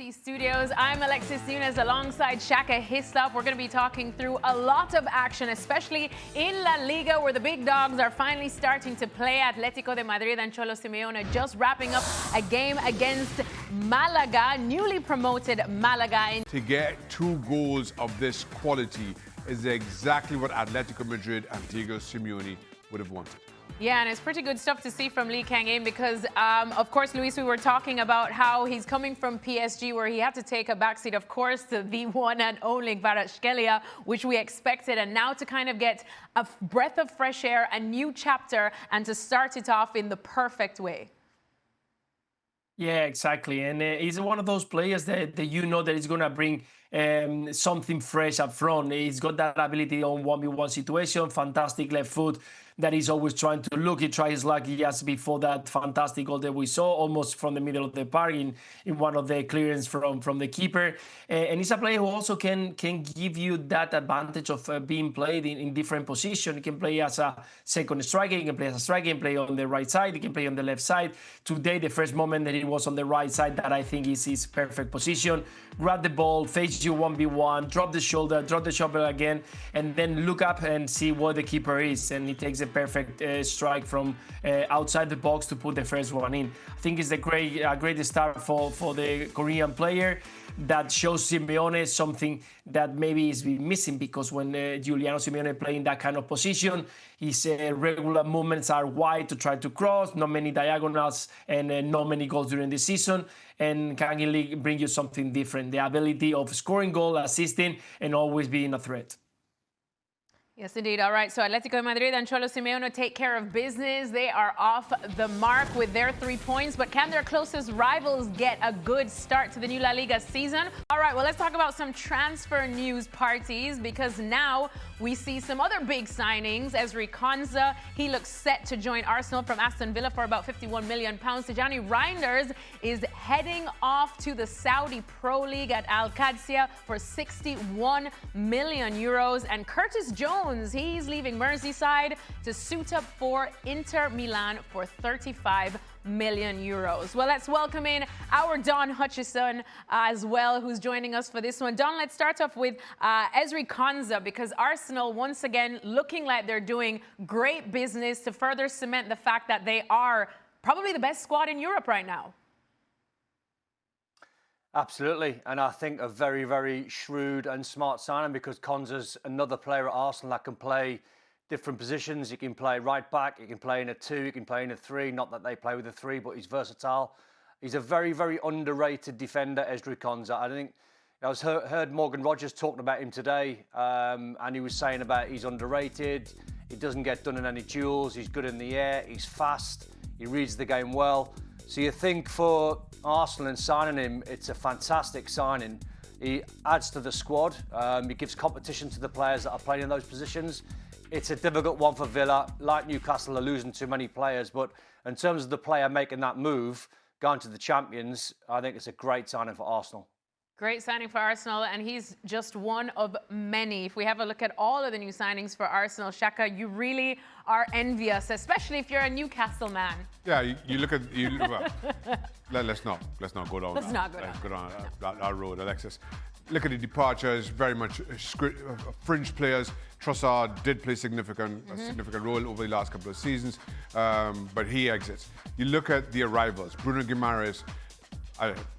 FC studios. I'm Alexis Nunes alongside Shaka Hislop. We're going to be talking through a lot of action, especially in La Liga, where the big dogs are finally starting to play. Atletico de Madrid and Cholo Simeone just wrapping up a game against Malaga, newly promoted Malaga. To get 2 goals of this quality is exactly what Atletico Madrid and Diego Simeone would have wanted. Yeah, and it's pretty good stuff to see from Lee Kang-in because, of course, Luis, we were talking about how he's coming from PSG, where he had to take a backseat, of course, to the one and only Kvaratskhelia, which we expected. And now to kind of get a breath of fresh air, a new chapter, and to start it off in the perfect way. Yeah, exactly. And he's one of those players that you know that is going to bring something fresh up front. He's got that ability on 1v1 situation, fantastic left foot that he's always trying to look. He tried his luck just before that fantastic goal that we saw, almost from the middle of the park in one of the clearance from the keeper. And he's a player who also can give you that advantage of being played in different positions. He can play as a second striker, he can play as a striker, he can play on the right side, he can play on the left side. Today, the first moment that he was on the right side, that I think is his perfect position. Grab the ball, face you 1v1, drop the shoulder again, and then look up and see where the keeper is. And he takes a perfect strike from outside the box to put the first one in. I think it's a great start for the Korean player. That shows Simeone something that maybe is missing, because when Giuliano Simeone playing that kind of position, his regular movements are wide to try to cross, not many diagonals, and not many goals during the season. And Kang-in Lee bring you something different, the ability of scoring goal, assisting, and always being a threat. Yes, indeed. All right, so Atletico de Madrid and Cholo Simeone take care of business. They are off the mark with their 3 points, but can their closest rivals get a good start to the new La Liga season? All right, well, let's talk about some transfer news parties, because now we see some other big signings. Ezri Konsa, he looks set to join Arsenal from Aston Villa for about £51 million. Tijani Reinders is heading off to the Saudi Pro League at Al Qadsiya for €61 million. And Curtis Jones, he's leaving Merseyside to suit up for Inter Milan for €35 million. Well, let's welcome in our Don Hutchison as well, who's joining us for this one. Don, let's start off with Ezri Konsa, because Arsenal, once again, looking like they're doing great business to further cement the fact that they are probably the best squad in Europe right now. Absolutely, and I think a very, very shrewd and smart signing, because Konsa's another player at Arsenal that can play different positions. He can play right back, he can play in a 2, he can play in a 3. Not that they play with a 3, but he's versatile. He's a very, very underrated defender, Ezri Konsa. I think I heard Morgan Rogers talking about him today, and he was saying about he's underrated. He doesn't get done in any duels. He's good in the air. He's fast. He reads the game well. So you think for Arsenal and signing him, it's a fantastic signing. He adds to the squad. He gives competition to the players that are playing in those positions. It's a difficult one for Villa. Like Newcastle, are losing too many players. But in terms of the player making that move, going to the champions, I think it's a great signing for Arsenal. Great signing for Arsenal, and he's just one of many. If we have a look at all of the new signings for Arsenal, Shaka, you really are envious, especially if you're a Newcastle man. Yeah, you look at well, let's not go down. Let's not go down. Go down that road, Alexis. Look at the departures, very much fringe players. Trossard did play a significant role over the last couple of seasons, but he exits. You look at the arrivals. Bruno Guimaraes.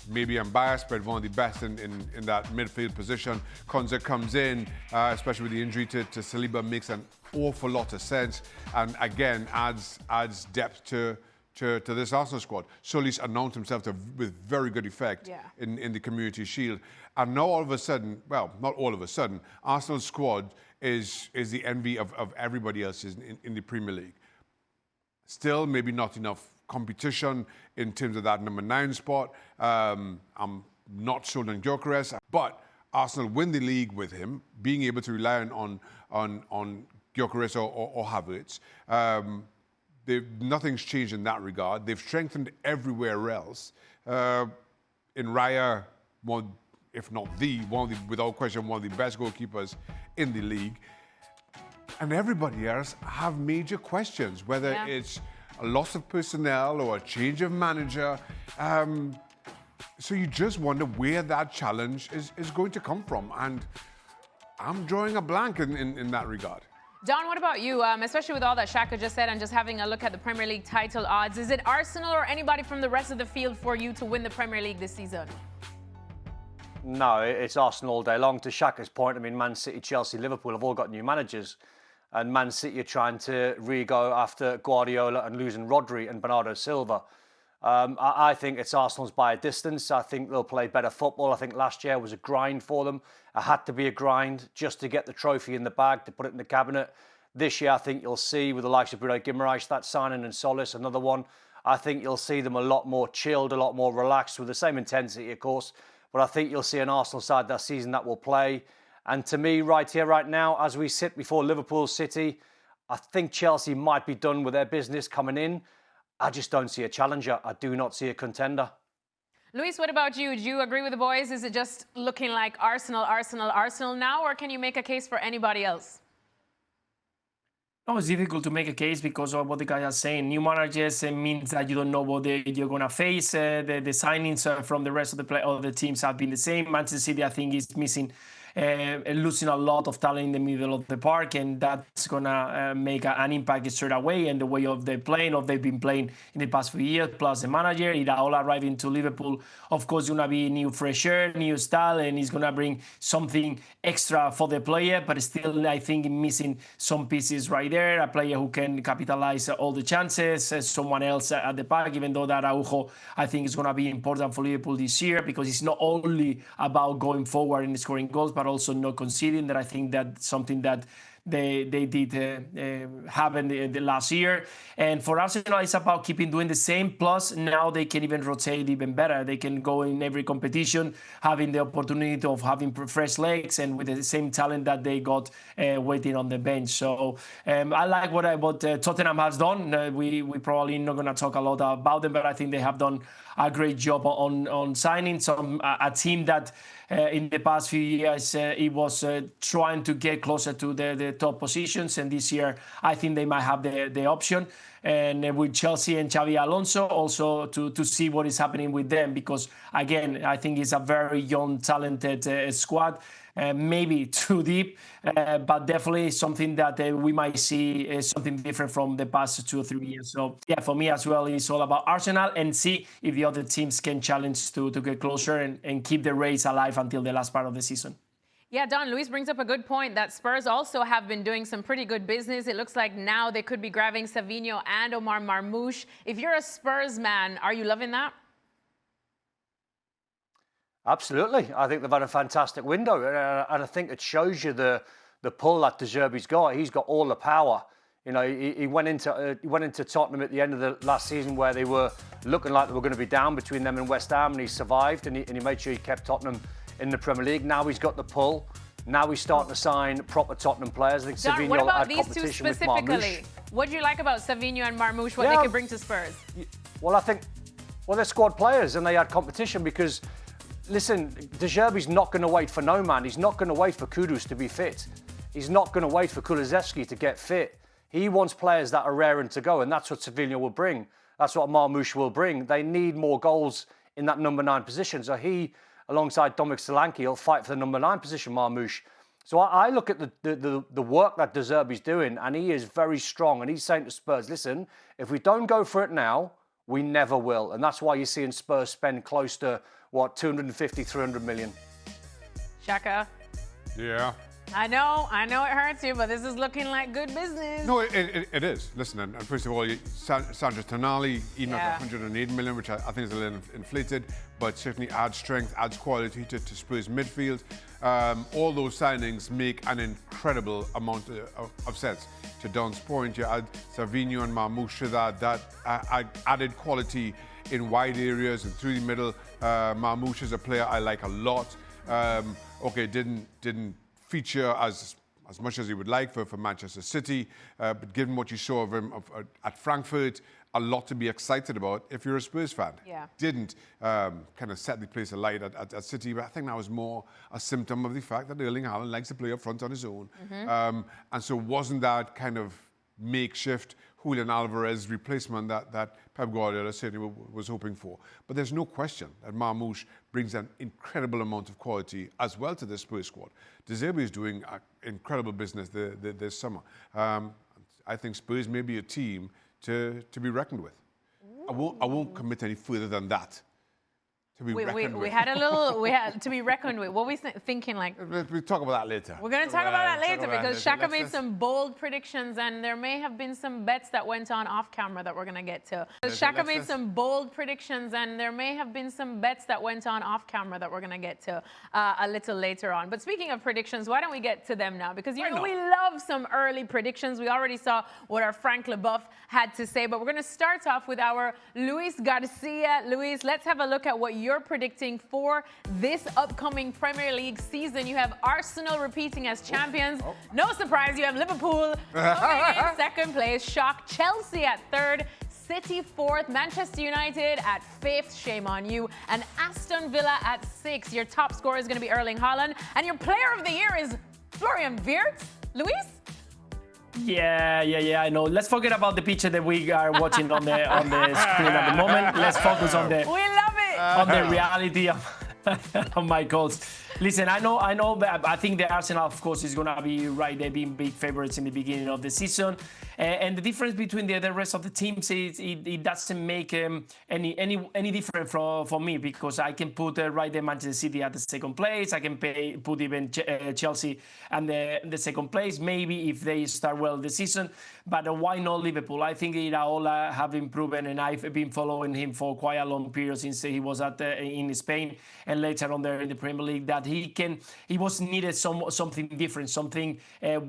Maybe I'm biased, but one of the best in that midfield position. Konsa comes in, especially with the injury to Saliba, makes an awful lot of sense, and again adds depth to this Arsenal squad. Solis announced himself with very good effect in the Community Shield, and now all of a sudden, well, not all of a sudden, Arsenal's squad is the envy of everybody else in the Premier League. Still, maybe not enough competition in terms of that number 9 spot. I'm not sold on Gyökeres, but Arsenal win the league with him, being able to rely on Gyökeres or Havertz. Nothing's changed in that regard. They've strengthened everywhere else. In Raya, if not without question, one of the best goalkeepers in the league. And everybody else have major questions, whether it's a loss of personnel or a change of manager. So you just wonder where that challenge is going to come from. And I'm drawing a blank in that regard. Don, what about you? Especially with all that Shaka just said and just having a look at the Premier League title odds. Is it Arsenal or anybody from the rest of the field for you to win the Premier League this season? No, it's Arsenal all day long. To Shaka's point, I mean, Man City, Chelsea, Liverpool have all got new managers. And Man City are trying to re-go after Guardiola and losing Rodri and Bernardo Silva. I think it's Arsenal's by a distance. I think they'll play better football. I think last year was a grind for them. It had to be a grind just to get the trophy in the bag, to put it in the cabinet. This year, I think you'll see with the likes of Bruno Guimaraes, that signing, and Solis, another one. I think you'll see them a lot more chilled, a lot more relaxed, with the same intensity, of course. But I think you'll see an Arsenal side that season that will play. And to me, right here, right now, as we sit before Liverpool City, I think Chelsea might be done with their business coming in. I just don't see a challenger. I do not see a contender. Luis, what about you? Do you agree with the boys? Is it just looking like Arsenal, Arsenal, Arsenal now, or can you make a case for anybody else? No, it's difficult to make a case because of what the guy is saying. New managers means that you don't know what you're going to face. The signings from the rest of the teams have been the same. Manchester City, I think, is missing, losing a lot of talent in the middle of the park, and that's going to make an impact straight away. And the way of they playing, of they've been playing in the past few years, plus the manager, Iraola arriving to Liverpool, of course, going to be new fresh air, new style, and he's going to bring something extra for the player. But still, I think missing some pieces right there. A player who can capitalize all the chances, someone else at the back, even though that Araujo, I think, is going to be important for Liverpool this year because it's not only about going forward and scoring goals, but also not conceding. That I think that's something that they did happen the last year. And for Arsenal, it's about keeping doing the same. Plus, now they can even rotate even better. They can go in every competition, having the opportunity of having fresh legs and with the same talent that they got waiting on the bench. So I like what Tottenham has done. We probably not going to talk a lot about them, but I think they have done a great job on signing a team that in the past few years it was trying to get closer to the top positions, and this year I think they might have the option. And with Chelsea and Xavi Alonso also to see what is happening with them, because again I think it's a very young, talented squad. Maybe too deep, but definitely something that we might see something different from the past 2 or 3 years. So yeah, for me as well, it's all about Arsenal and see if the other teams can challenge to get closer and keep the race alive until the last part of the season. Yeah, Don, Luis brings up a good point that Spurs also have been doing some pretty good business. It looks like now they could be grabbing Savinho and Omar Marmoush. If you're a Spurs man, are you loving that? Absolutely. I think they've had a fantastic window. And I think it shows you the pull that De Zerbi's got. He's got all the power. You know, he went into Tottenham at the end of the last season where they were looking like they were going to be down between them and West Ham, and he survived, and he made sure he kept Tottenham in the Premier League. Now he's got the pull. Now he's starting to sign proper Tottenham players. I think Don, Savinho what about had these two competition with specifically? Marmoush. What do you like about Savinho and Marmoush, what they can bring to Spurs? Well, I think, they're squad players and they had competition because, listen, De Zerbi's not going to wait for no man. He's not going to wait for Kudus to be fit. He's not going to wait for Kulusevski to get fit. He wants players that are raring to go, and that's what Savinho will bring. That's what Marmoush will bring. They need more goals in that number 9 position. So he, alongside Dominic Solanke, will fight for the number 9 position, Marmoush. So I look at the work that De Zerbi's doing, and he is very strong. And he's saying to Spurs, listen, if we don't go for it now, we never will. And that's why you're seeing Spurs spend close to, 250, 300 million. Shaka? Yeah. I know it hurts you, but this is looking like good business. No, it is. Listen, and first of all, Sandro Tonali, even at 108 million, which I think is a little inflated, but certainly adds strength, adds quality to Spurs midfield. All those signings make an incredible amount of sense. To Don's point, you add Savinho and Marmoush to that added quality in wide areas and through the middle. Marmoush is a player I like a lot. Didn't feature as much as he would like for Manchester City, but given what you saw of him at Frankfurt, a lot to be excited about if you're a Spurs fan. Yeah. Didn't kind of set the place alight at City, but I think that was more a symptom of the fact that Erling Haaland likes to play up front on his own. And so wasn't that kind of makeshift Julian Alvarez replacement that Pep Guardiola certainly was hoping for. But there's no question that Marmoush brings an incredible amount of quality as well to the Spurs squad. De Zerbi is doing incredible business this summer. I think Spurs may be a team to be reckoned with. I won't commit any further than that. We had to be reckoned with. What were we thinking like? We'll talk about that later. We're going to talk about that later because Shaka made some bold predictions and there may have been some bets that went on off camera that we're going to get to. Shaka made some bold predictions and there may have been some bets that went on off camera that we're going to get to a little later on. But speaking of predictions, why don't we get to them now? Because you know we love some early predictions. We already saw what our Frank LeBeuf had to say, but we're going to start off with our Luis Garcia. Luis, let's have a look at what you're predicting for this upcoming Premier League season. You have Arsenal repeating as champions. No surprise, you have Liverpool coming in second place. Shock. Chelsea at third. City fourth. Manchester United at fifth. Shame on you. And Aston Villa at sixth. Your top scorer is going to be Erling Haaland. And your player of the year is Florian Wirtz. Luis? Yeah, I know. Let's forget about the picture that we are watching on the screen at the moment. Let's focus on the We love it. On the reality of my goals. Listen, I know. I think the Arsenal, of course, is going to be right there, being big favorites in the beginning of the season. And the difference between the rest of the teams is it doesn't make any difference for me because I can put right there Manchester City at the second place. I can put even Chelsea and the second place, maybe if they start well the season. But why not Liverpool? I think Iraola have been proven, and I've been following him for quite a long period since he was in Spain and later on there in the Premier League, that he was needed something different, something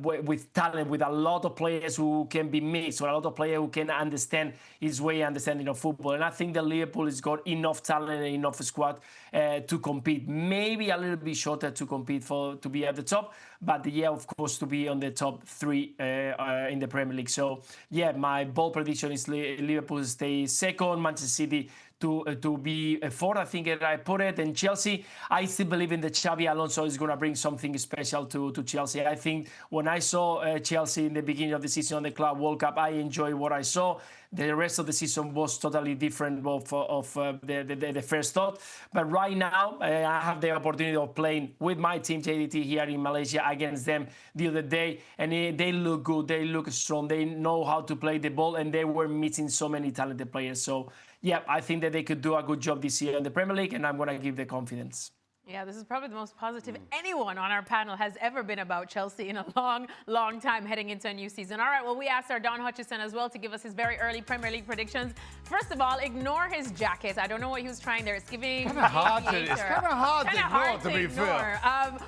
with talent, with a lot of players who can be mixed, or a lot of players who can understand his way, understanding of football. And I think that Liverpool has got enough talent and enough squad to compete. Maybe a little bit shorter to compete to be at the top, but yeah, of course, to be on the top three in the Premier League. So yeah, my bold prediction is Liverpool stay second, Manchester City to be fourth, I think I put it. And Chelsea, I still believe in the Xabi Alonso is going to bring something special to Chelsea. I think when I saw Chelsea in the beginning of the season on the Club World Cup, I enjoyed what I saw. The rest of the season was totally different of the first thought. But right now, I have the opportunity of playing with my team, JDT, here in Malaysia against them the other day. And they look good. They look strong. They know how to play the ball. And they were missing so many talented players. So, yeah, I think that they could do a good job this year in the Premier League. And I'm going to give the confidence. Yeah, this is probably the most positive anyone on our panel has ever been about Chelsea in a long, long time heading into a new season. All right, well, we asked our Don Hutchison as well to give us his very early Premier League predictions. First of all, ignore his jacket. I don't know what he was trying there. It's giving it's kind of hard to ignore, to be fair.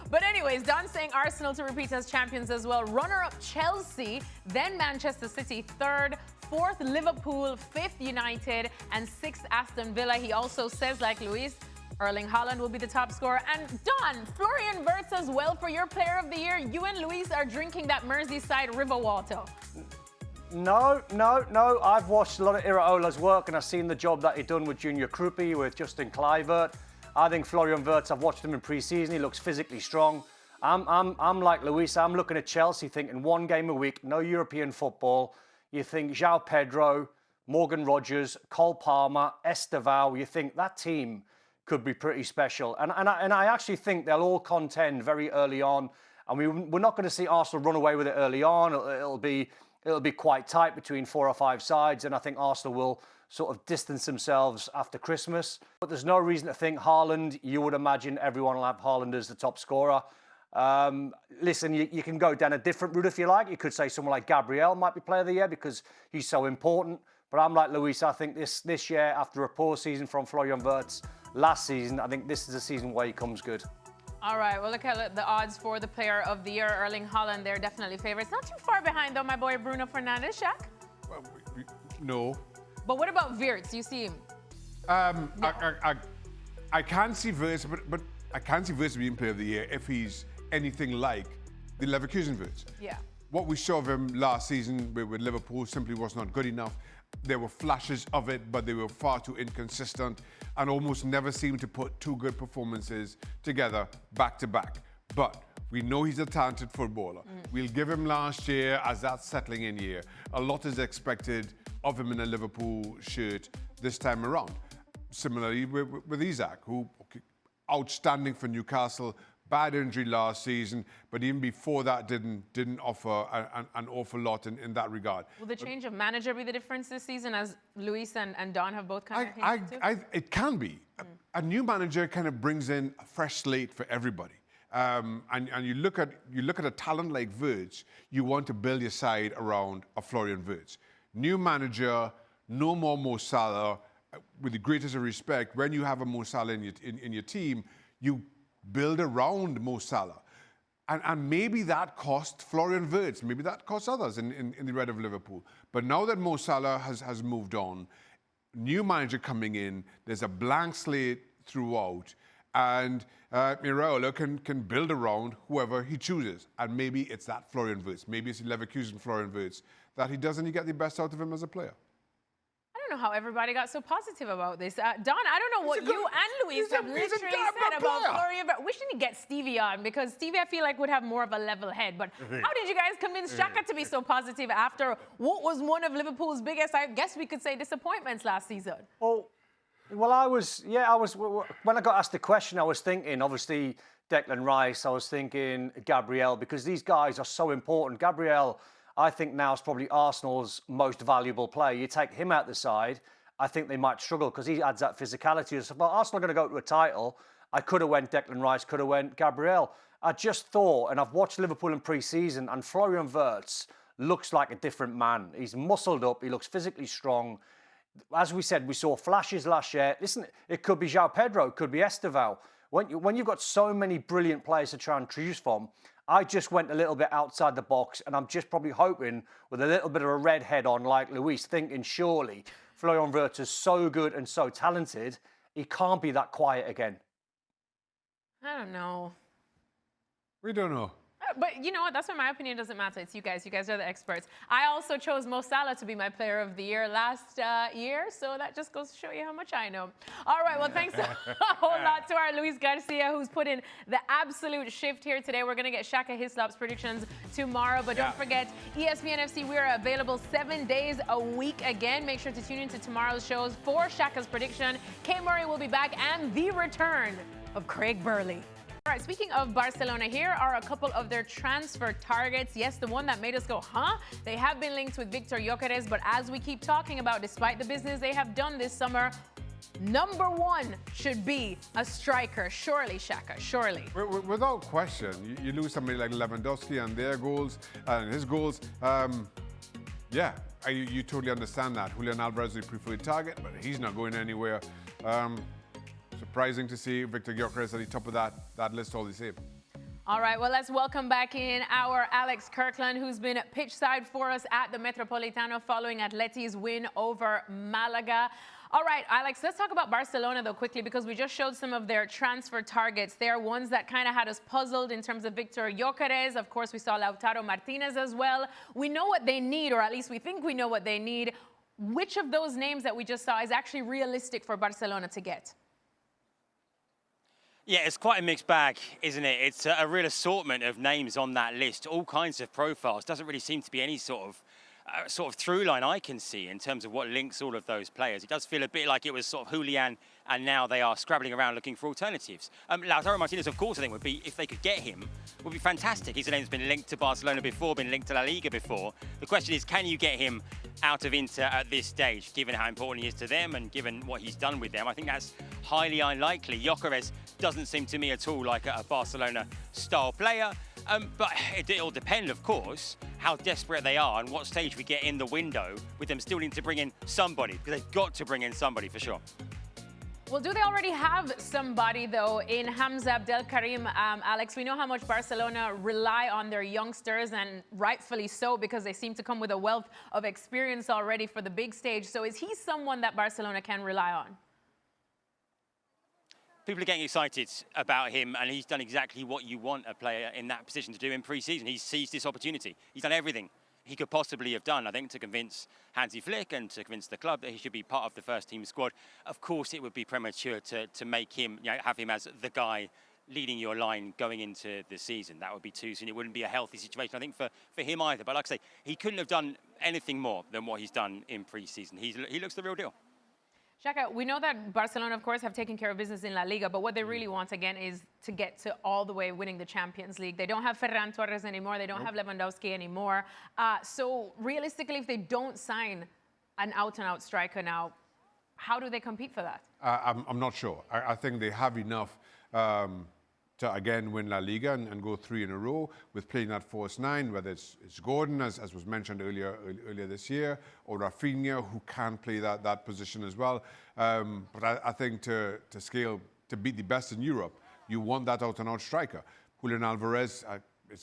But anyways, Don's saying Arsenal to repeat as champions as well. Runner-up Chelsea, then Manchester City third, fourth Liverpool, fifth United, and sixth Aston Villa. He also says, like Luis, Erling Haaland will be the top scorer. And Don, Florian Wirtz as well for your player of the year. You and Luis are drinking that Merseyside river water. No. I've watched a lot of Iraola's work and I've seen the job that he's done with Junior Krupi, with Justin Kluivert. I think Florian Wirtz, I've watched him in pre-season. He looks physically strong. I'm like Luis. I'm looking at Chelsea thinking one game a week, no European football. You think João Pedro, Morgan Rogers, Cole Palmer, Estevao. You think that team could be pretty special. And I actually think they'll all contend very early on. And we're not going to see Arsenal run away with it early on. It'll be quite tight between 4 or 5 sides. And I think Arsenal will sort of distance themselves after Christmas. But there's no reason to think Haaland, you would imagine everyone will have Haaland as the top scorer. Listen, you can go down a different route if you like. You could say someone like Gabriel might be player of the year because he's so important. But I'm like Luis, I think this year, after a poor season from Florian Wirtz last season, I think this is a season where he comes good. All right, well, look at the odds for the player of the year, Erling Haaland. They're definitely favorites. Not too far behind, though, my boy Bruno Fernandes. Shaq? Well, no. But what about Wirtz? You see him? I can't see Wirtz, but I can't see Wirtz being player of the year if he's anything like the Leverkusen Wirtz. Yeah. What we saw of him last season with Liverpool simply was not good enough. There were flashes of it, but they were far too inconsistent and almost never seemed to put two good performances together back to back. But We know he's a talented footballer. We'll give him last year as that settling in year. A lot is expected of him in a Liverpool shirt this time around. Similarly with Isak, who outstanding for Newcastle, bad injury last season, but even before that didn't offer an awful lot in that regard. Will the change of manager be the difference this season, as Luis and Don have both kind of hinted to? It can be. A new manager kind of brings in a fresh slate for everybody. And you look at a talent like Wirtz, you want to build your side around a Florian Wirtz. New manager, no more Mo Salah. With the greatest of respect, when you have a Mo Salah in your team, you build around Mo Salah. And maybe that cost Florian Wirtz, maybe that cost others in the red of Liverpool. But now that Mo Salah has moved on, new manager coming in, there's a blank slate throughout, and Iraola can build around whoever he chooses. And maybe it's that Florian Wirtz, maybe it's Leverkusen Florian Wirtz, that he does and you get the best out of him as a player. I don't know how everybody got so positive about this. Don, I don't know what you and Luis have literally said about Florian. We should get Stevie on, because Stevie, I feel like, would have more of a level head. But how did you guys convince Xhaka to be so positive after what was one of Liverpool's biggest, I guess we could say, disappointments last season? Well, I was, when I got asked the question, I was thinking, obviously, Declan Rice, I was thinking Gabriel, because these guys are so important. Gabriel, I think now is probably Arsenal's most valuable player. You take him out the side, I think they might struggle, because he adds that physicality. So, well, Arsenal are going to go to a title. I could have went Declan Rice, could have went Gabriel. I just thought, and I've watched Liverpool in pre-season, and Florian Wirtz looks like a different man. He's muscled up. He looks physically strong. As we said, we saw flashes last year. Listen, it could be João Pedro, it could be Estevao. When you've got so many brilliant players to try and choose from, I just went a little bit outside the box, and I'm just probably hoping with a little bit of a red head on, like Luis, thinking surely Florian Wirtz is so good and so talented, he can't be that quiet again. I don't know. We don't know. But you know what? That's why my opinion doesn't matter. It's you guys. You guys are the experts. I also chose Mo Salah to be my player of the year last year, so that just goes to show you how much I know. All right, well, thanks a whole lot to our Luis Garcia, who's put in the absolute shift here today. We're going to get Shaka Hislop's predictions tomorrow, but don't forget, ESPN FC, we are available 7 days a week again. Make sure to tune into tomorrow's shows for Shaka's prediction. Kay Murray will be back, and the return of Craig Burley. All right, speaking of Barcelona, here are a couple of their transfer targets. Yes, the one that made us go, huh? They have been linked with Victor Gyökeres, but as we keep talking about, despite the business they have done this summer, number one should be a striker. Surely, Shaka, surely. Without question. You lose somebody like Lewandowski and their goals and his goals. You totally understand that. Julian Alvarez is the preferred target, but he's not going anywhere. Surprising to see Victor Gyökeres at the top of that list all the same. All right, well, let's welcome back in our Alex Kirkland, who's been pitch side for us at the Metropolitano following Atleti's win over Malaga. All right, Alex, let's talk about Barcelona, though, quickly, because we just showed some of their transfer targets. They are ones that kind of had us puzzled in terms of Victor Gyökeres. Of course, we saw Lautaro Martinez as well. We know what they need, or at least we think we know what they need. Which of those names that we just saw is actually realistic for Barcelona to get? Yeah, it's quite a mixed bag, isn't it? It's a real assortment of names on that list, all kinds of profiles. Doesn't really seem to be any sort of through line I can see in terms of what links all of those players. It does feel a bit like it was sort of Julian, and now they are scrabbling around looking for alternatives. Lautaro Martinez, of course, I think would be, if they could get him, would be fantastic. His name's been linked to Barcelona before, been linked to La Liga before. The question is, can you get him out of Inter at this stage, given how important he is to them and given what he's done with them? I think that's highly unlikely. Gyökeres doesn't seem to me at all like a Barcelona-style player. But it'll depend, of course, how desperate they are and what stage we get in the window with them still needing to bring in somebody, because they've got to bring in somebody for sure. Well, do they already have somebody, though, in Hamza Abdelkarim? Alex, we know how much Barcelona rely on their youngsters, and rightfully so, because they seem to come with a wealth of experience already for the big stage. So is he someone that Barcelona can rely on? People are getting excited about him, and he's done exactly what you want a player in that position to do in pre-season. He's seized this opportunity. He's done everything he could possibly have done, I think, to convince Hansi Flick and to convince the club that he should be part of the first team squad. Of course, it would be premature to make him, have him as the guy leading your line going into the season. That would be too soon. It wouldn't be a healthy situation, I think, for him either. But like I say, he couldn't have done anything more than what he's done in pre-season. He looks the real deal. Xhaka, we know that Barcelona, of course, have taken care of business in La Liga, but what they really want, again, is to get to all the way winning the Champions League. They don't have Ferran Torres anymore. They don't have Lewandowski anymore. So realistically, if they don't sign an out-and-out striker now, how do they compete for that? I'm not sure. I think they have enough to again win La Liga and go 3 in a row with playing that false 9, whether it's Gordon, as was mentioned earlier this year, or Rafinha, who can play that position as well. But I think to beat the best in Europe, you want that out-and-out striker. Julian Alvarez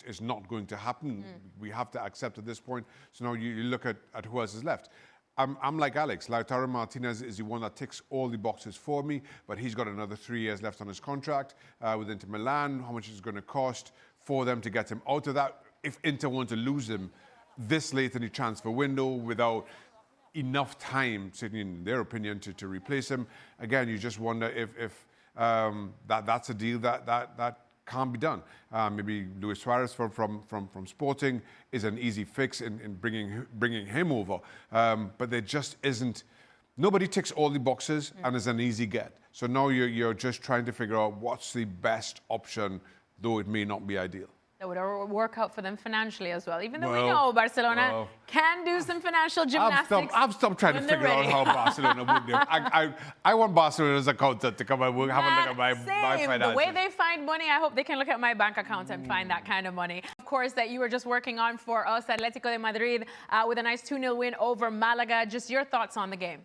is not going to happen. We have to accept at this point. So now you look at who else is left. I'm like Alex. Lautaro Martinez is the one that ticks all the boxes for me, but he's got another 3 years left on his contract with Inter Milan. How much is it going to cost for them to get him out of that? If Inter want to lose him this late in the transfer window without enough time, in their opinion, to replace him, again, you just wonder if that's a deal that can't be done. Maybe Luis Suarez from Sporting is an easy fix in bringing him over. But there just isn't. Nobody ticks all the boxes and is an easy get. So now you're just trying to figure out what's the best option, though it may not be ideal. That would work out for them financially as well. Even though we know Barcelona can do some financial gymnastics. I've stopped trying to figure out how Barcelona would do. I want Barcelona's accountant to come and have a look at my finances. The way they find money, I hope they can look at my bank account and find that kind of money. Of course, that you were just working on for us, Atletico de Madrid, with a nice 2-0 win over Malaga. Just your thoughts on the game.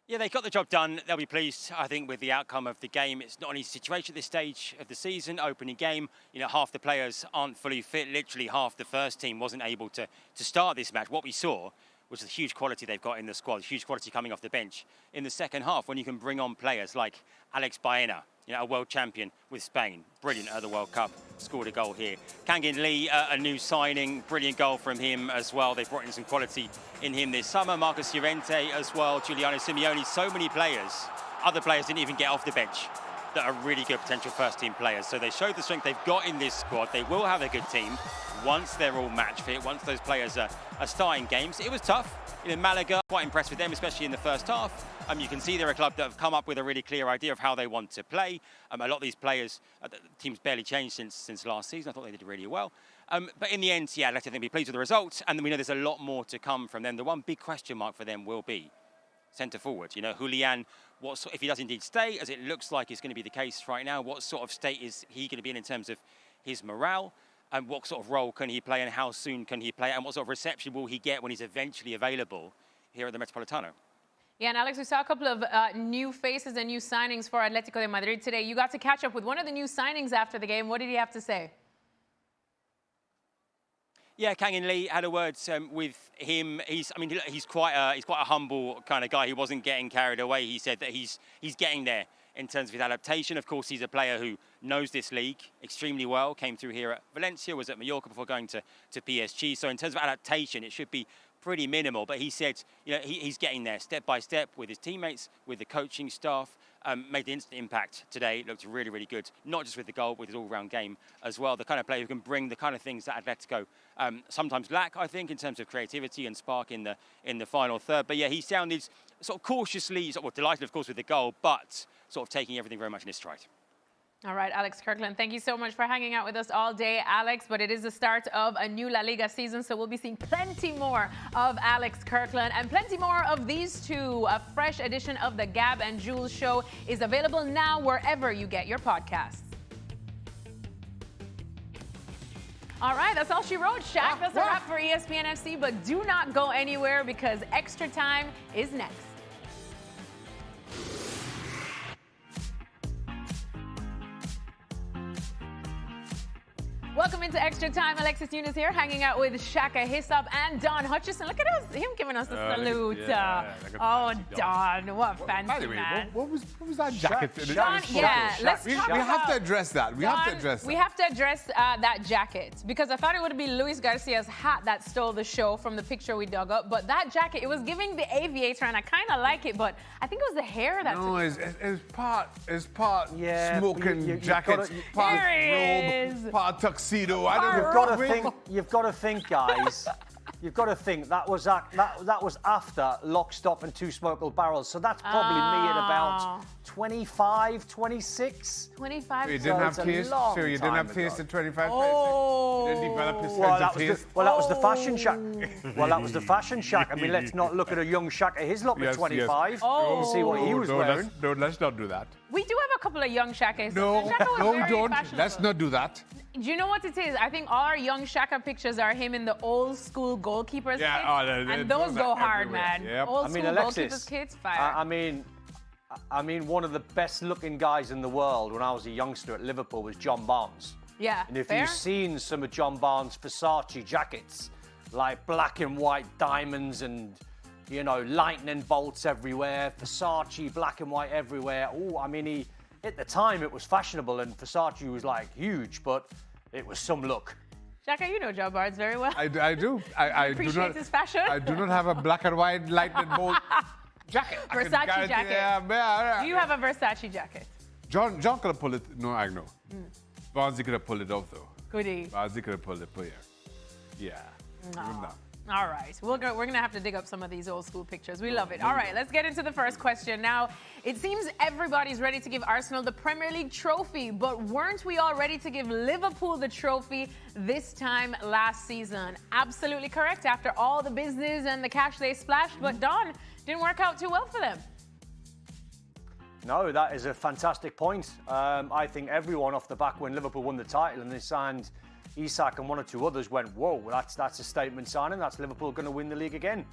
Yeah, they got the job done. They'll be pleased, I think, with the outcome of the game. It's not an easy situation at this stage of the season, opening game. You know, half the players aren't fully fit. Literally half the first team wasn't able to start this match. What we saw was the huge quality they've got in the squad, huge quality coming off the bench in the second half when you can bring on players like Alex Baena, a world champion with Spain, brilliant at the World Cup, scored a goal here. Kangin Lee, a new signing, brilliant goal from him as well. They've brought in some quality in him this summer. Marcus Llorente as well, Giuliano Simeone, so many players. Other players didn't even get off the bench that are really good potential first-team players. So they showed the strength they've got in this squad. They will have a good team once they're all match fit, once those players are starting games. It was tough. Malaga, quite impressed with them, especially in the first half. You can see they're a club that have come up with a really clear idea of how they want to play. A lot of these players, the team's barely changed since last season. I thought they did really well. But in the end, yeah, let them be pleased with the result. And we know there's a lot more to come from them. The one big question mark for them will be centre forward. Julian, if he does indeed stay, as it looks like is going to be the case right now, what sort of state is he going to be in terms of his morale? And what sort of role can he play and how soon can he play? And what sort of reception will he get when he's eventually available here at the Metropolitano? Yeah, and Alex, we saw a couple of new faces and new signings for Atletico de Madrid today. You got to catch up with one of the new signings after the game. What did he have to say? Yeah, Kangin Lee had a word with him. He's quite a humble kind of guy. He wasn't getting carried away. He said that he's getting there in terms of his adaptation. Of course, he's a player who knows this league extremely well. Came through here at Valencia, was at Mallorca before going to PSG. So in terms of adaptation, it should be pretty minimal. But he said, he's getting there step by step with his teammates, with the coaching staff. Made the instant impact today. Looked really, really good. Not just with the goal, with his all-round game as well. The kind of player who can bring the kind of things that Atletico sometimes lack, I think, in terms of creativity and spark in the final third. But yeah, he sounded sort of cautiously, delighted, of course, with the goal, but sort of taking everything very much in his stride. All right, Alex Kirkland, thank you so much for hanging out with us all day, Alex. But it is the start of a new La Liga season, so we'll be seeing plenty more of Alex Kirkland and plenty more of these two. A fresh edition of the Gab and Jules Show is available now wherever you get your podcasts. All right, that's all she wrote, Shaq. That's a wrap for ESPN FC, but do not go anywhere because Extra Time is next. Welcome into Extra Time. Alexis Nunes here, hanging out with Shaka Hyssop and Don Hutchison. Look at us, him giving us a salute. Oh, Don, what a fancy By the way, man. what was that jacket? Don, yeah, let's talk we have to about- address that. We have to address that. We have to address that jacket because I thought it would be Luis Garcia's hat that stole the show from the picture we dug up. But that jacket, it was giving the aviator, and I kind of like it, but I think it was the hair that No, took it's part Yeah, smoking you've jacket, gotta- part There it robe, is. part tuxedo. I don't know. You've got to think, guys. You've got to think that was after Lock, Stock and Two Smokeable Barrels. So that's probably me at about 25, 26. 25. You So didn't have it's a taste. long So you didn't time have taste ago. at 25. Oh. You didn't develop his Well, sense that of was taste. that was the fashion shack. Well, that was the fashion shack. I mean, let's not look at a young shack at his look Yes, at 25 yes. and see what he was wearing. Let's not do that. We do have a couple of young Shakas. No, Shaka was no, very don't. fashionable. Let's not do that. Do you know what it is? I think all our young Shaka pictures are him in the old school goalkeepers Yeah, kit. they- And those those go are hard, everywhere. man. Yep. Old I mean, school Alexis, goalkeepers kits, fire. I mean, one of the best-looking guys in the world when I was a youngster at Liverpool was John Barnes. yeah, And if fair. you've seen some of John Barnes' Versace jackets, like black and white diamonds and, you know, lightning bolts everywhere, Versace, black and white everywhere. Oh, I mean, at the time it was fashionable and Versace was like huge, but it was some look. Shaka, you know John Barnes very well. I do. I do Appreciates not. his fashion. I do not have a black and white lightning bolt jacket. I can Versace guarantee- jacket. Yeah. Do you have a Versace jacket? John could have pulled it. No, I know. Barnsley could have pulled it off though. Goodie. Barnsley could have pulled it, but yeah. Give him that. All right, we're gonna have to dig up some of these old school pictures. We love it. All right, let's get into the first question. Now, it seems everybody's ready to give Arsenal the Premier League trophy, but weren't we all ready to give Liverpool the trophy this time last season? Absolutely correct. After all the business and the cash they splashed, but Don, didn't work out too well for them. No, that is a fantastic point. I think everyone off the back when Liverpool won the title and they signed Isak and one or two others went, whoa, that's a statement signing. That's Liverpool going to win the league again.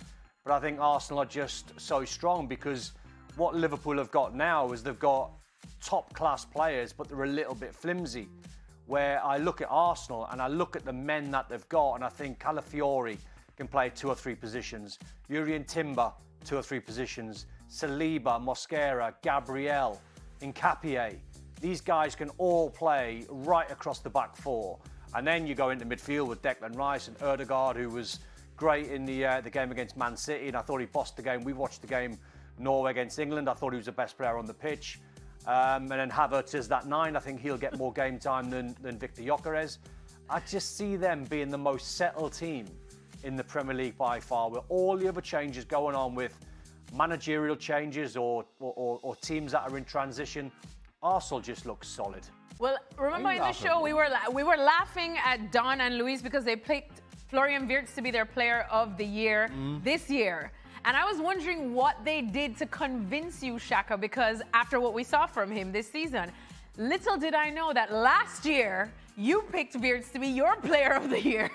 But I think Arsenal are just so strong because what Liverpool have got now is they've got top-class players, but they're a little bit flimsy. Where I look at Arsenal and I look at the men that they've got and I think Calafiori can play 2 or 3 positions. Jurrien Timber, 2 or 3 positions. Saliba, Mosquera, Gabriel, Nkapie. These guys can all play right across the back four. And then you go into midfield with Declan Rice and Ødegaard, who was great in the game against Man City, and I thought he bossed the game. We watched the game Norway against England. I thought he was the best player on the pitch. And then Havertz is that 9. I think he'll get more game time than Victor Gyökeres. I just see them being the most settled team in the Premier League by far, with all the other changes going on with managerial changes or teams that are in transition. Arsenal just looks solid. Well, remember in the show we were laughing at Don and Luis because they picked Florian Wirtz to be their player of the year this year. And I was wondering what they did to convince you, Shaka, because after what we saw from him this season, little did I know that last year you picked Wirtz to be your player of the year.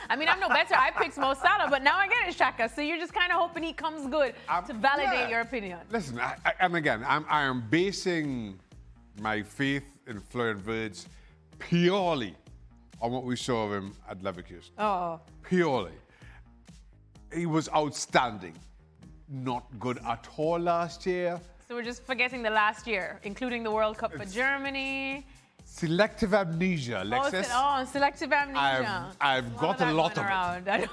I mean, I'm no better. I picked Mo Salah, but now I get it, Shaka. So you're just kind of hoping he comes good to validate your opinion. Listen, and again, I am basing my faith in Florian Wirtz purely on what we saw of him at Leverkusen. Oh. Purely. He was outstanding. Not good at all last year. So we're just forgetting the last year, including the World Cup for Germany. Selective amnesia, Alexis. Selective amnesia. I've got a lot of it. it.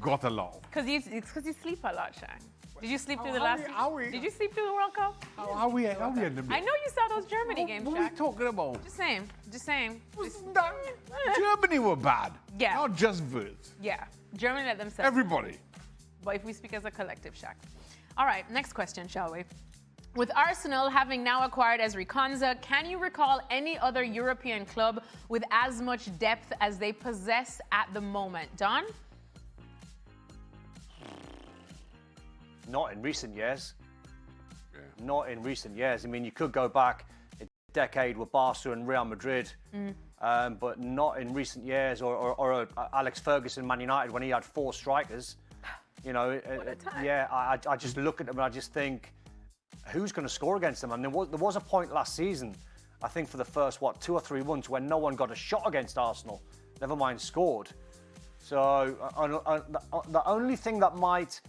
Got a lot. It's because you sleep a lot, Shaq. Did you sleep through the last? Did you sleep through the World Cup? How are we in the I know you saw those Germany games, What are you Shaq. talking about? Just saying. Germany were bad. Yeah. Not just Wirtz. Yeah, Germany let themselves. Everybody. But if we speak as a collective, Shaq. All right, next question, shall we? With Arsenal having now acquired Ezri Konsa, can you recall any other European club with as much depth as they possess at the moment? Don? Not in recent years. Not in recent years. I mean, you could go back a decade with Barca and Real Madrid, but not in recent years. Or Alex Ferguson, Man United, when he had 4 strikers. You know, yeah, I just look at them and I just think, who's going to score against them? And there was a point last season, I think, for the first, 2 or 3 months when no one got a shot against Arsenal, never mind scored. So the only thing that might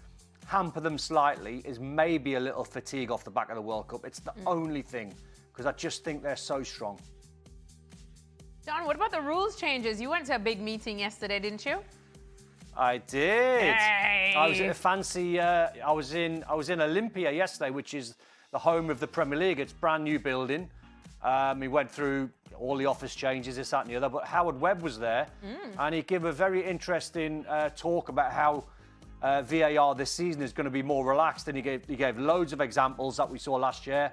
hamper them slightly is maybe a little fatigue off the back of the World Cup. It's the only thing, because I just think they're so strong. Don, what about the rules changes? You went to a big meeting yesterday, didn't you? I did. Hey. I was at a fancy. I was in Olympia yesterday, which is the home of the Premier League. It's a brand new building. We went through all the office changes, this, that, and the other. But Howard Webb was there, and he gave a very interesting talk about how VAR this season is going to be more relaxed. And he gave loads of examples that we saw last year,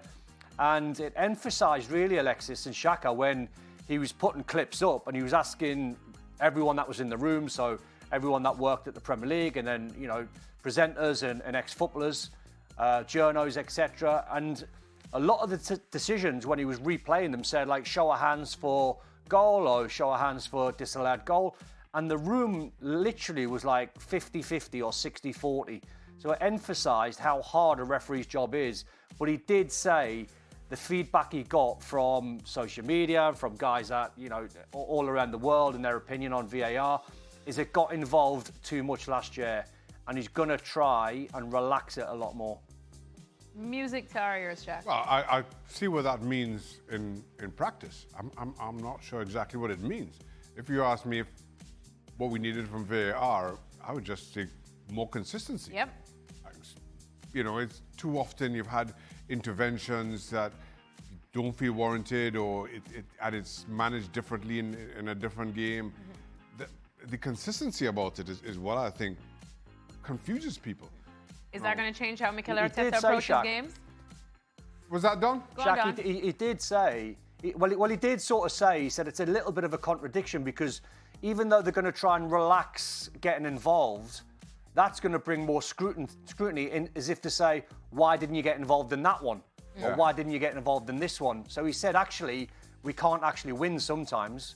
and it emphasised really Alexis and Shaka when he was putting clips up and he was asking everyone that was in the room, so everyone that worked at the Premier League, and then, you know, presenters and ex-footballers, journos, etc. And a lot of the decisions when he was replaying them said, like, show of hands for goal or show of hands for disallowed goal. And the room literally was like 50-50 or 60-40. So it emphasised how hard a referee's job is. But he did say the feedback he got from social media, from guys that, you know, all around the world and their opinion on VAR, is it got involved too much last year, and he's going to try and relax it a lot more. Music to our ears, Jack. Well, I see what that means in practice. I'm not sure exactly what it means. If you ask me what we needed from VAR, I would just say more consistency. Yep. You know, it's too often you've had interventions that don't feel warranted, or it's managed differently in a different game. The consistency about it is what I think confuses people. Is that going to change how Mikel He did Arteta say, approaches Shaq. games? Was that done? Go on, Shaq, Don. he did say, he did sort of say, he said it's a little bit of a contradiction, because even though they're going to try and relax getting involved, that's going to bring more scrutiny in, as if to say, why didn't you get involved in that one? Yeah. Or why didn't you get involved in this one? So he said, actually, we can't actually win sometimes,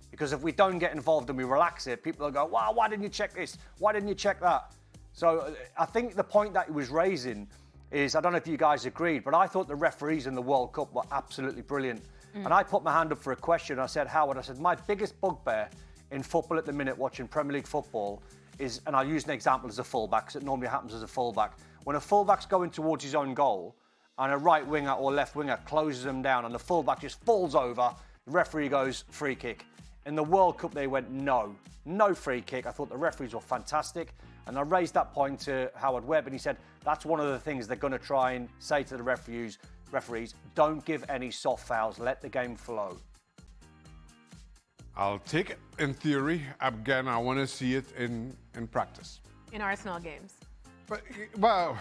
because if we don't get involved and we relax it, people will go, wow, why didn't you check this? Why didn't you check that? So I think the point that he was raising is, I don't know if you guys agreed, but I thought the referees in the World Cup were absolutely brilliant. And I put my hand up for a question. I said, Howard, I said, my biggest bugbear in football at the minute, watching Premier League football, is, and I'll use an example as a fullback, because it normally happens as a fullback. When a fullback's going towards his own goal, and a right winger or left winger closes him down, and the fullback just falls over, the referee goes, free kick. In the World Cup, they went, no free kick. I thought the referees were fantastic. And I raised that point to Howard Webb, and he said, that's one of the things they're going to try and say to the referees, don't give any soft fouls, let the game flow. I'll take it in theory. Again, I want to see it in practice. In Arsenal games. But, well,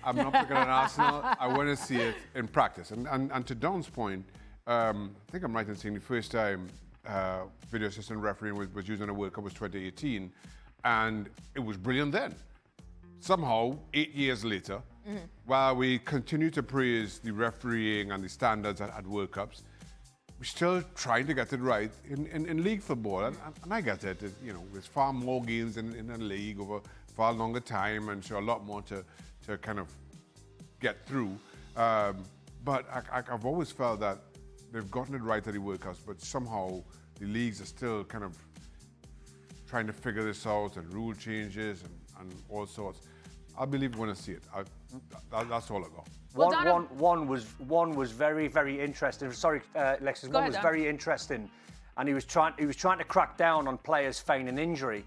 I'm not picking on Arsenal. I want to see it in practice. And to Don's point, I think I'm right in saying the first time video assistant refereeing was used in a World Cup was 2018, and it was brilliant then. Somehow, 8 years later, while we continue to praise the refereeing and the standards at World Cups, we're still trying to get it right in league football. And I get it. You know, there's far more games in a league over far longer time, and so a lot more to kind of get through. But I've always felt that they've gotten it right at the World Cups, but somehow the leagues are still kind of trying to figure this out, and rule changes and all sorts. I believe we're going to see it. That's all I got. Well, One was very, very interesting. Sorry, Alexis. One was very interesting, and he was trying to crack down on players feigning injury.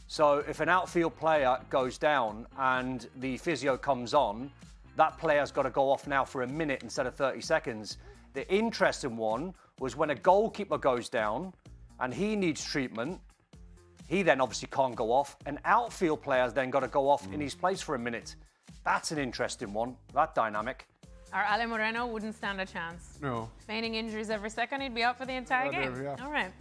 So if an outfield player goes down and the physio comes on, that player's got to go off now for a minute instead of 30 seconds. The interesting one was when a goalkeeper goes down and he needs treatment, he then obviously can't go off. An outfield player's then got to go off in his place for a minute. That's an interesting one, that dynamic. Our Ale Moreno wouldn't stand a chance. No. Feigning injuries every second, he'd be out for the entire game. Yeah. All right.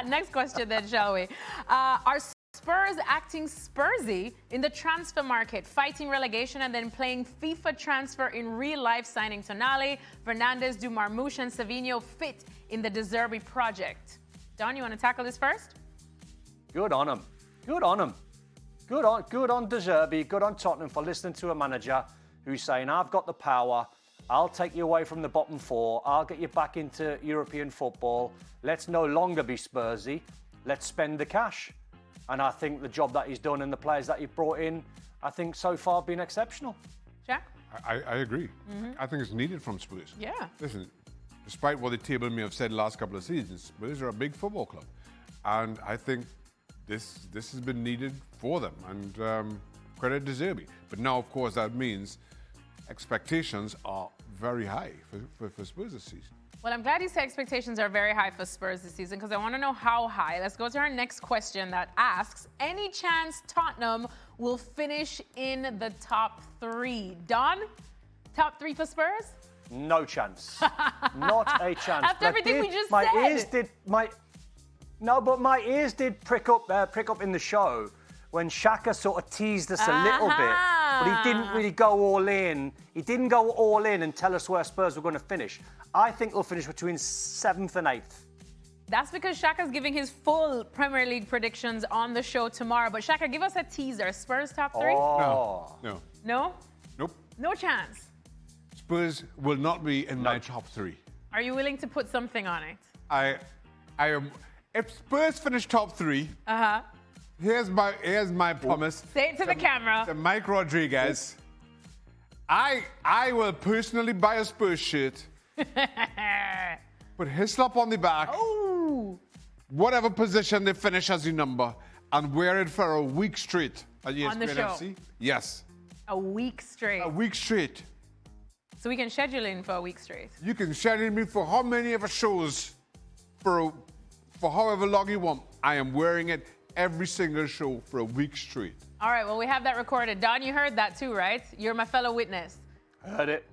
Next question then, shall we? Are Spurs acting Spursy in the transfer market, fighting relegation and then playing FIFA transfer in real life, signing Tonali, Fernandes, Marmoush and Savinho fit in the De Zerbi project? Don, you want to tackle this first? Good on him. Good on him. Good on De Zerbi, good on Tottenham for listening to a manager who's saying, I've got the power, I'll take you away from the bottom four. I'll get you back into European football. Let's no longer be Spursy. Let's spend the cash. And I think the job that he's done and the players that he brought in, I think so far been exceptional. Jack? I agree. I think it's needed from Spurs. Yeah. Listen, despite what the table may have said the last couple of seasons, Spurs are a big football club. And I think this has been needed for them. And credit deserving. But now, of course, that means expectations are very high for Spurs this season. Well, I'm glad you say expectations are very high for Spurs this season because I want to know how high. Let's go to our next question that asks, any chance Tottenham will finish in the top 3? Don, top 3 for Spurs? No chance. Not a chance. After everything we just my said. Ears did, my ears did prick up in the show when Xhaka sort of teased us a little bit, but he didn't really go all in. He didn't go all in and tell us where Spurs were going to finish. I think they'll finish between 7th and 8th. That's because Shaka's giving his full Premier League predictions on the show tomorrow. But Shaka, give us a teaser. Spurs top 3? Oh. No. No? Nope. No chance. Spurs will not be in my top 3. Are you willing to put something on it? I am. If Spurs finish top 3, here's my promise. Say it to the camera. To Mike Rodriguez. I will personally buy a Spurs shirt. Put Hislop on the back. Ooh. Whatever position they finish as the number, and wear it for a week straight at ESPN On the show. FC. Yes. A week straight. A week straight. So we can schedule in for a week straight. You can schedule me for how many ever shows for however long you want. I am wearing it every single show for a week straight. All right, well, we have that recorded. Don, you heard that too, right? You're my fellow witness. Heard it,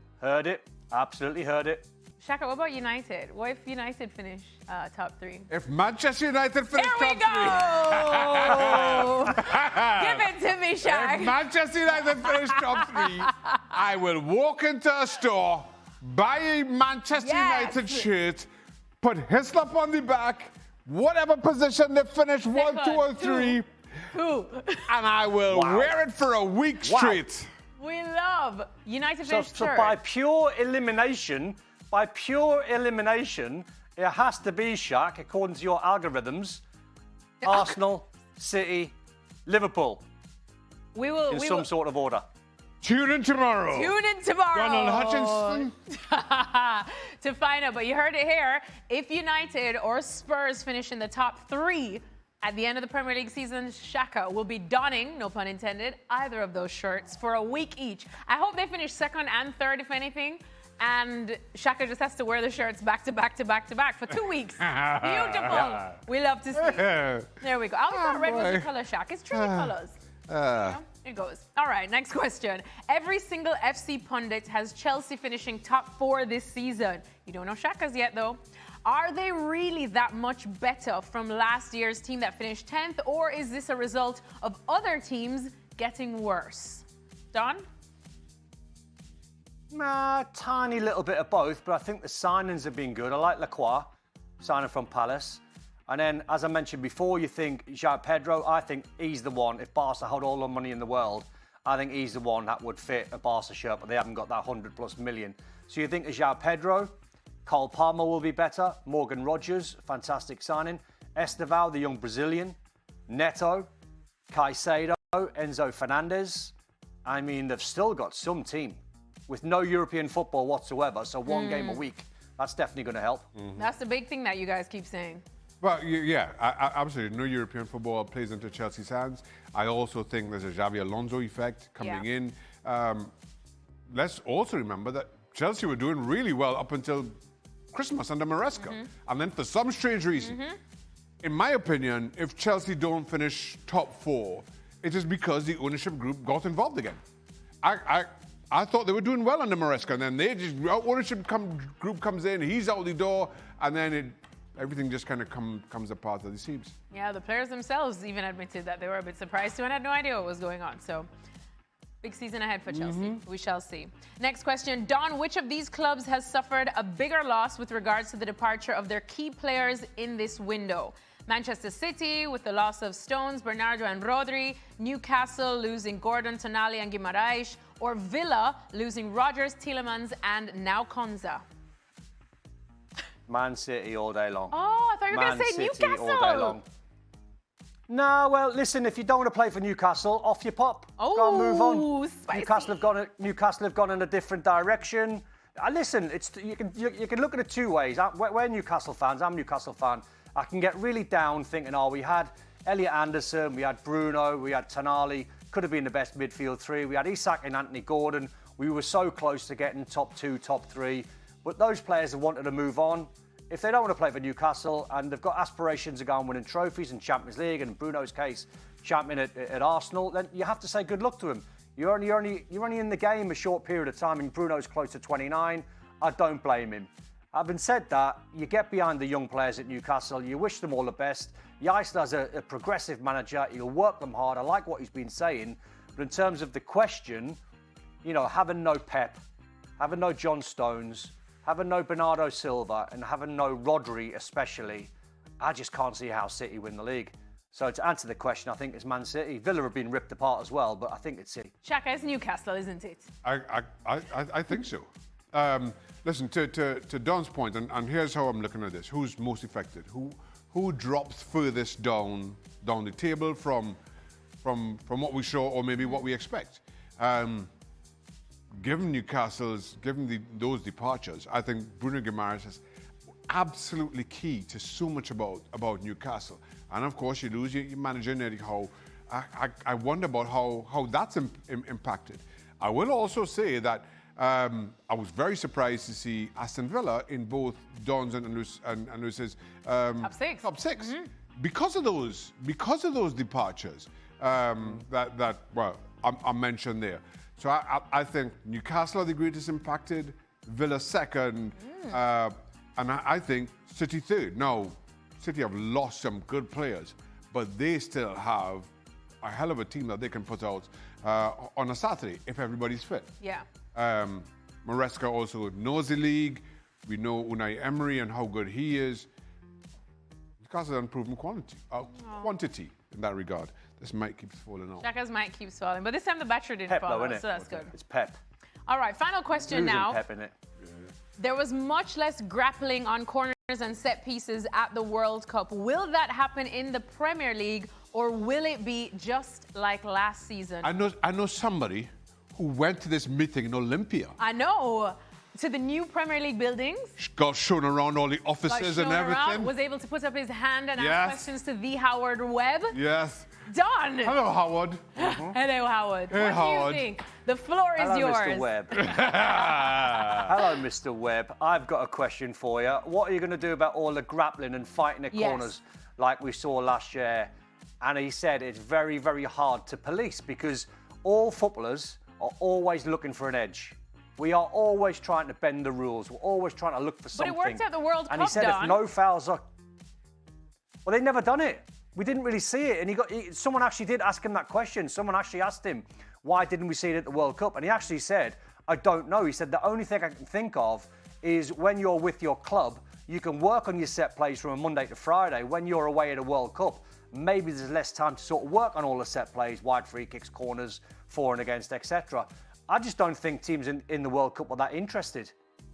absolutely heard it. Shaka, what about United? What if United finish top 3? If Manchester United finish Here we top 3. go! Give it to me, Shaq. If Manchester United finish top 3, I will walk into a store, buy a Manchester United shirt, put Hislop on the back, whatever position they finish, 1, 2, or 3, and I will wear it for a week straight. We love United finish So third. by pure elimination, it has to be, Shaq, according to your algorithms, Arsenal, City, Liverpool. We will in some sort of order. Tune in tomorrow. Donald Hutchinson. To find out. But you heard it here. If United or Spurs finish in the top 3 at the end of the Premier League season, Shaka will be donning, no pun intended, either of those shirts for a week each. I hope they finish 2nd and 3rd, if anything. And Shaka just has to wear the shirts back to back for 2 weeks. Beautiful. We love to see. There we go. I always thought red was the color, Shaq. It's tricky colors. You know? It goes. All right, next question. Every single FC pundit has Chelsea finishing top 4 this season. You don't know Shaka's yet, though. Are they really that much better from last year's team that finished 10th, or is this a result of other teams getting worse? Don? Tiny little bit of both, but I think the signings have been good. I like Lacroix, signing from Palace. And then, as I mentioned before, you think João Pedro, I think he's the one. If Barca had all the money in the world, I think he's the one that would fit a Barca shirt, but they haven't got that 100+ million. So you think of João Pedro, Cole Palmer will be better, Morgan Rogers, fantastic signing, Estevao, the young Brazilian, Neto, Caicedo, Enzo Fernandez. I mean, they've still got some team with no European football whatsoever, so one game a week. That's definitely going to help. That's the big thing that you guys keep saying. Well, yeah, absolutely. No European football plays into Chelsea's hands. I also think there's a Xavi Alonso effect coming in. Let's also remember that Chelsea were doing really well up until Christmas under Maresca. And then for some strange reason, in my opinion, if Chelsea don't finish top 4, it is because the ownership group got involved again. I thought they were doing well under Maresca, and then ownership group comes in, he's out the door, and then everything just kind of comes apart at the seams. Yeah, the players themselves even admitted that they were a bit surprised too and had no idea what was going on. So, big season ahead for Chelsea. We shall see. Next question. Don, which of these clubs has suffered a bigger loss with regards to the departure of their key players in this window? Manchester City with the loss of Stones, Bernardo and Rodri, Newcastle losing Gordon, Tonali and Guimaraes, or Villa losing Rodgers, Tielemans, and now Konsa? Man City all day long. Oh, I thought you were going to say City Newcastle. all day long. No, well, listen, if you don't want to play for Newcastle, off you pop. Go and move on. Spicy. Newcastle have gone in a different direction. Listen, you can look at it two ways. We're Newcastle fans. I'm a Newcastle fan. I can get really down thinking, we had Elliot Anderson, we had Bruno, we had Tonali, could have been the best midfield three. We had Isak and Anthony Gordon. We were so close to getting top 2, top 3. But those players have wanted to move on. If they don't want to play for Newcastle and they've got aspirations of going winning trophies in Champions League, and in Bruno's case, champion at Arsenal, then you have to say good luck to him. You're only in the game a short period of time, and Bruno's close to 29. I don't blame him. Having said that, you get behind the young players at Newcastle. You wish them all the best. Yaisla's a progressive manager. He'll work them hard. I like what he's been saying. But in terms of the question, having no Pep, having no John Stones, having no Bernardo Silva, and having no Rodri especially, I just can't see how City win the league. So to answer the question, I think it's Man City. Villa have been ripped apart as well, but I think it's City. Shaka, it's Newcastle, isn't it? I think so. Listen, to Don's point, and here's how I'm looking at this. Who's most affected? Who drops furthest down the table from what we saw or maybe what we expect? Given those departures, I think Bruno Guimaraes is absolutely key to so much about Newcastle. And of course, you lose your manager, Eddie Howe. I wonder about how that's impacted. I will also say that I was very surprised to see Aston Villa in both Don's and Lewis's top six. Mm-hmm. Because of those departures that I mentioned there. So I think Newcastle are the greatest impacted, Villa second, and I think City third. Now, City have lost some good players, but they still have a hell of a team that they can put out on a Saturday if everybody's fit. Yeah. Maresca also knows the league. We know Unai Emery and how good he is. Newcastle has unproven quantity in that regard. This mic keeps falling off. Shaka's mic keeps falling, but this time the battery didn't fall off, so that's good. It's Pep. All right, final question now. Pep in it. There was much less grappling on corners and set pieces at the World Cup. Will that happen in the Premier League, or will it be just like last season? I know somebody who went to this meeting in Olympia. I know. To the new Premier League buildings. Got shown around all the offices and everything. Was able to put up his hand and ask questions to the Howard Webb. Yes. Done. Hello, Howard. Hello, Howard. Hey, what do you think? The floor is yours. Mr. Webb. Hello, Mr. Webb. I've got a question for you. What are you going to do about all the grappling and fighting at corners like we saw last year? And he said it's very, very hard to police because all footballers are always looking for an edge. We are always trying to bend the rules. We're always trying to look for something. But it worked at the World Cup, and he said if no fouls are... Well, they've never done it. We didn't really see it. And someone actually did ask him that question. Someone actually asked him, why didn't we see it at the World Cup? And he actually said, I don't know. He said, the only thing I can think of is when you're with your club, you can work on your set plays from a Monday to Friday. When you're away at a World Cup, maybe there's less time to sort of work on all the set plays, wide free kicks, corners, for and against, etc. I just don't think teams in the World Cup were that interested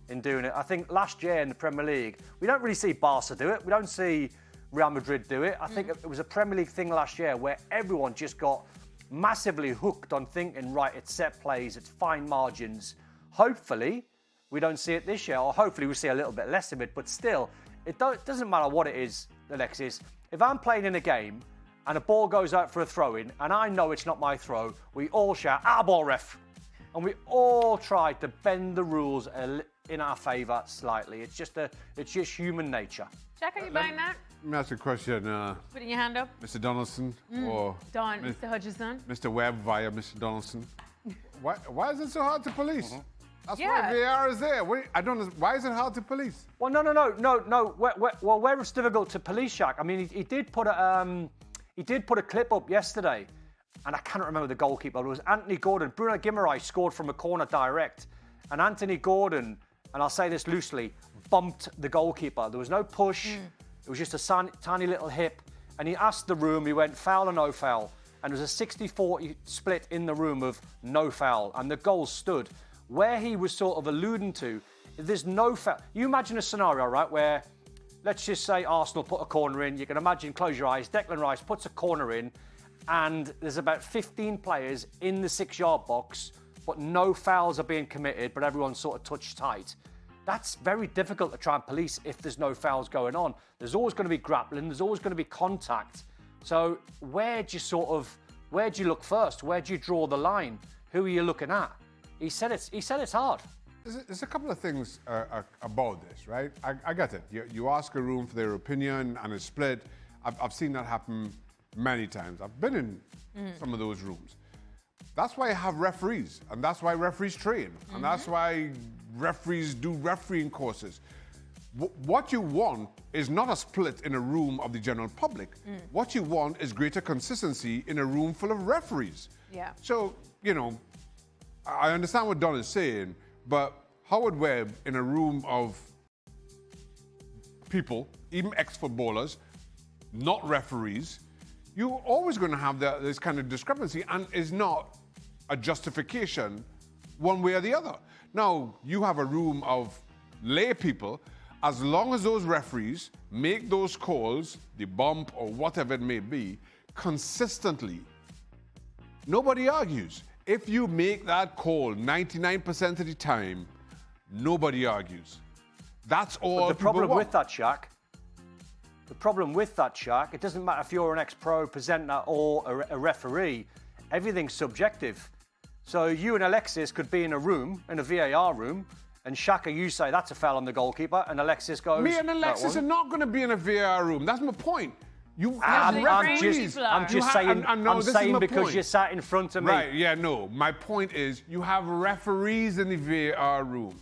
in doing it. I think last year in the Premier League, we don't really see Barca do it. We don't see Real Madrid do it. I think it was a Premier League thing last year where everyone just got massively hooked on thinking, right, it's set plays, it's fine margins. Hopefully, we don't see it this year, or hopefully we see a little bit less of it, but still, it doesn't matter what it is, Alexis. If I'm playing in a game and a ball goes out for a throw-in and I know it's not my throw, we all shout, ball ref. And we all try to bend the rules in our favour slightly. It's just human nature. Jack, are you buying that? Let me ask you a question. Putting your hand up. Mr. Donaldson or Mr. Hutchison. Mr. Webb via Mr. Donaldson. Why is it so hard to police? That's why VAR is there. I don't know. Why is it hard to police? Well, no. Where it's difficult to police, Shaq. I mean, he did put a clip up yesterday. And I cannot remember the goalkeeper. It was Anthony Gordon. Bruno Guimaraes scored from a corner direct. And Anthony Gordon, and I'll say this loosely, bumped the goalkeeper. There was no push. It was just a tiny little hip. And he asked the room, he went, foul or no foul? and there was a 60-40 split in the room of no foul, and the goal stood. Where he was sort of alluding to, there's no foul. You imagine a scenario, right, where, let's just say Arsenal put a corner in. You can imagine, close your eyes, Declan Rice puts a corner in, and there's about 15 players in the 6-yard box, but no fouls are being committed, but everyone's sort of touched tight. That's very difficult to try and police if there's no fouls going on. There's always going to be grappling. There's always going to be contact. So where do you look first? Where do you draw the line? Who are you looking at? He said it's hard. There's a couple of things about this, right? I get it. You ask a room for their opinion and it's split. I've seen that happen many times. I've been in some of those rooms. That's why I have referees, and that's why referees train, and that's why referees do refereeing courses. What you want is not a split in a room of the general public. What you want is greater consistency in a room full of referees. Yeah. So, I understand what Don is saying, but Howard Webb in a room of people, even ex-footballers, not referees, you're always going to have this kind of discrepancy, and is not a justification one way or the other. Now, you have a room of lay people, as long as those referees make those calls, the bump or whatever it may be, consistently, nobody argues. If you make that call 99% of the time, nobody argues. That's all. But the problem want. with that, Shaq, it doesn't matter if you're an ex-pro presenter or a referee, everything's subjective. So you and Alexis could be in a room, in a VAR room, and Shaq, you say that's a foul on the goalkeeper, and Alexis goes... Me and Alexis are not going to be in a VAR room. That's my point. I'm just saying because you sat in front of me. Right, yeah, no. My point is you have referees in the VAR room.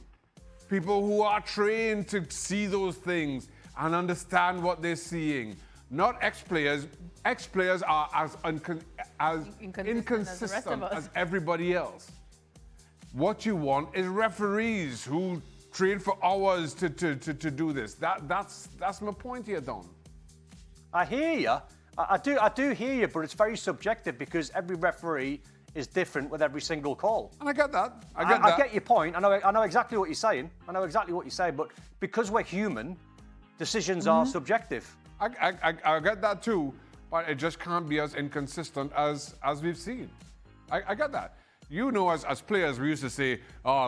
People who are trained to see those things and understand what they're seeing. Not ex-players. Ex-players are as inconsistent as everybody else. What you want is referees who train for hours to do this. That's my point here, Don. I hear you. I do hear you, but it's very subjective because every referee is different with every single call. And I get that. I get your point. I know exactly what you're saying. But because we're human, decisions are subjective. I get that too, but it just can't be as inconsistent as we've seen. I get that. As players, we used to say,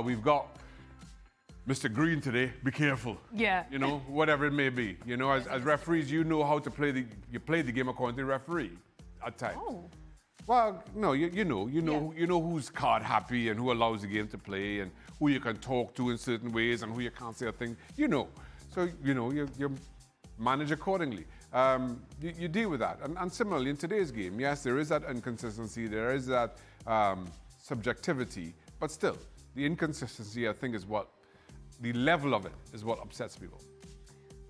we've got Mr. Green today, be careful. Yeah. Whatever it may be. As referees, you know how to play the game according to the referee at times. Oh. Well, no, you know who's card happy and who allows the game to play and who you can talk to in certain ways and who you can't say a thing. So, you manage accordingly. You deal with that. And similarly, in today's game, yes, there is that inconsistency, there is that subjectivity, but still, the inconsistency, I think, the level of it is what upsets people.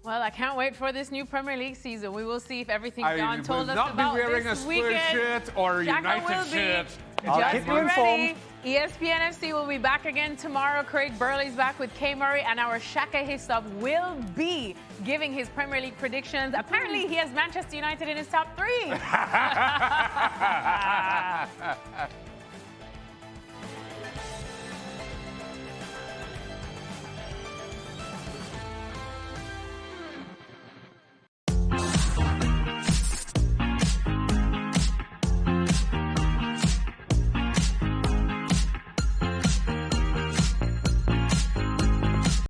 Well, I can't wait for this new Premier League season. We will see if everything John told us about this weekend. I will not be wearing a Spurs shirt or a United shirt. I'll keep you informed. ESPN FC will be back again tomorrow. Craig Burley's back with Kay Murray, and our Shaka Hissop will be giving his Premier League predictions. Apparently, he has Manchester United in his top 3.